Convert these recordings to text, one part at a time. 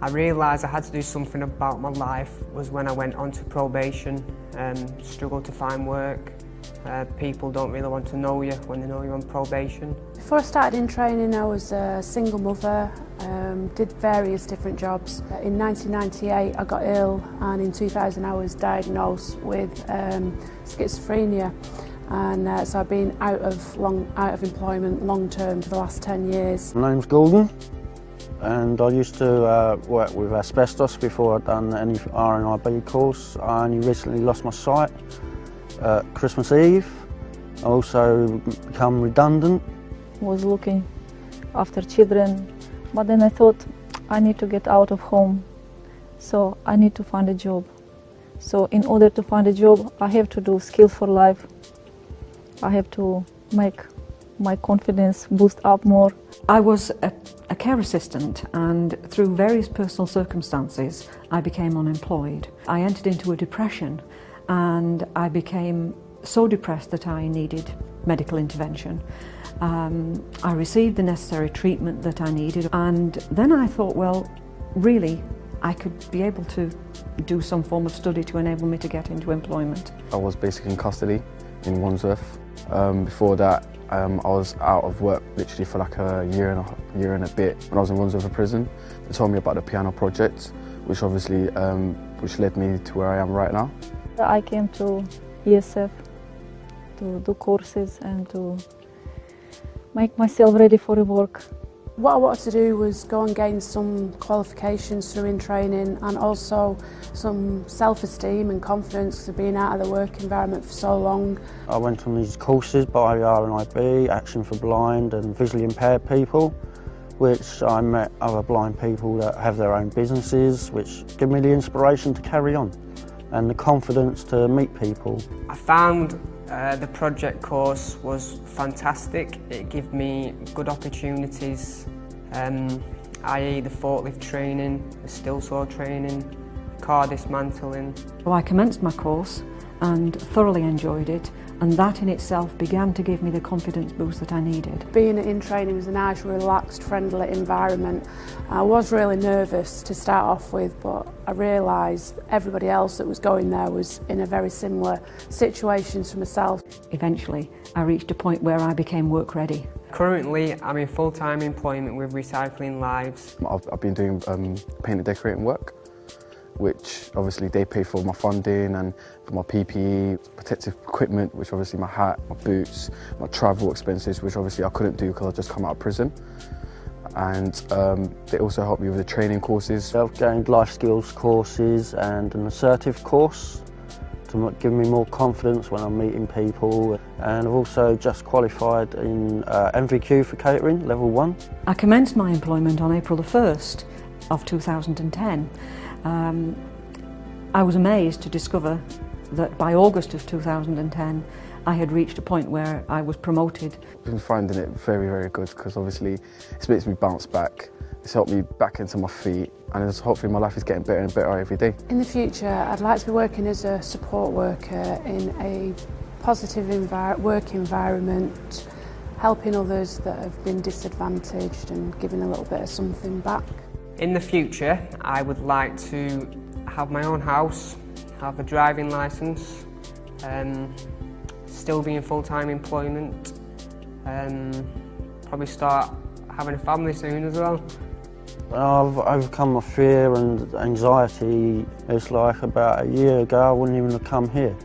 I realised I had to do something about my life was when I went onto probation and struggled to find work. People don't really want to know you when they know you're on probation. Before I started in training, I was a single mother, did various different jobs. In 1998 I got ill, and in 2000 I was diagnosed with schizophrenia, and so I've been out of employment long term for the last 10 years. My name's Gordon, and I used to work with asbestos before I'd done any RNIB course. I only recently lost my sight at Christmas Eve. I also become redundant. Was looking after children, but then I thought I need to get out of home, so I need to find a job. So in order to find a job, I have to do skills for life. I have to make my confidence boost up more. I was a care assistant, and through various personal circumstances I became unemployed. I entered into a depression, and I became so depressed that I needed medical intervention. I received the necessary treatment that I needed, and then I thought, well, really, I could be able to do some form of study to enable me to get into employment. I was basically in custody in Wandsworth. Before that, I was out of work literally for like a year and a bit. When I was in Wandsworth prison, they told me about the piano project, which obviously which led me to where I am right now. I came to ESF to do courses and to make myself ready for the work. What I wanted to do was go and gain some qualifications through in training, and also some self-esteem and confidence for being out of the work environment for so long. I went on these courses by RNIB, Action for Blind and Visually Impaired People, which I met other blind people that have their own businesses, which give me the inspiration to carry on and the confidence to meet people. I found the project course was fantastic. It gave me good opportunities, i.e. the forklift training, the still saw training, car dismantling. So I commenced my course and thoroughly enjoyed it, and that in itself began to give me the confidence boost that I needed. Being in training was a nice, relaxed, friendly environment. I was really nervous to start off with, but I realised everybody else that was going there was in a very similar situation to myself. Eventually, I reached a point where I became work ready. Currently, I'm in full-time employment with Recycling Lives. I've been doing paint and decorating work, which obviously they pay for my funding and for my PPE, protective equipment, which obviously my hat, my boots, my travel expenses, which obviously I couldn't do because I just come out of prison. And they also helped me with the training courses. I've gained life skills courses and an assertive course to give me more confidence when I'm meeting people. And I've also just qualified in MVQ for catering, level 1. I commenced my employment on April the 1st of 2010. I was amazed to discover that by August of 2010 I had reached a point where I was promoted. I've been finding it very, very good because obviously it makes me bounce back. It's helped me back into my feet, and hopefully my life is getting better and better every day. In the future, I'd like to be working as a support worker in a positive work environment, helping others that have been disadvantaged and giving a little bit of something back. In the future, I would like to have my own house, have a driving licence, still be in full-time employment, probably start having a family soon as well. I've overcome my fear and anxiety. It's like about a year ago I wouldn't even have come here,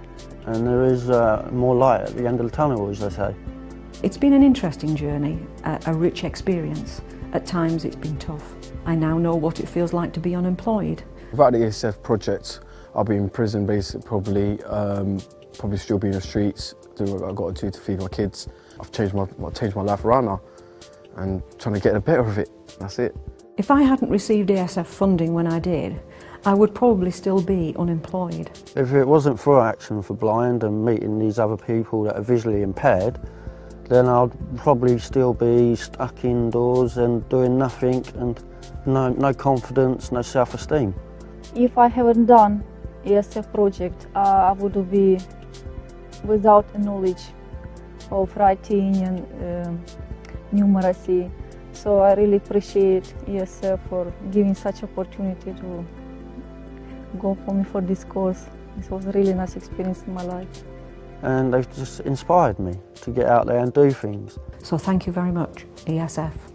and there is more light at the end of the tunnel, as they say. It's been an interesting journey, a rich experience. At times it's been tough. I now know what it feels like to be unemployed. Without the ESF project, I'll be in prison basically, probably still be in the streets, doing what I've got to do to feed my kids. I've changed my life around now and trying to get the better of it, that's it. If I hadn't received ESF funding when I did, I would probably still be unemployed. If it wasn't for Action for Blind and meeting these other people that are visually impaired, then I'd probably still be stuck indoors and doing nothing, and no confidence, no self-esteem. If I haven't done ESF project, I would be without knowledge of writing and numeracy, So I really appreciate ESF for giving such opportunity to go for me for this course. It was a really nice experience in my life. And they've just inspired me to get out there and do things. So thank you very much, ESF.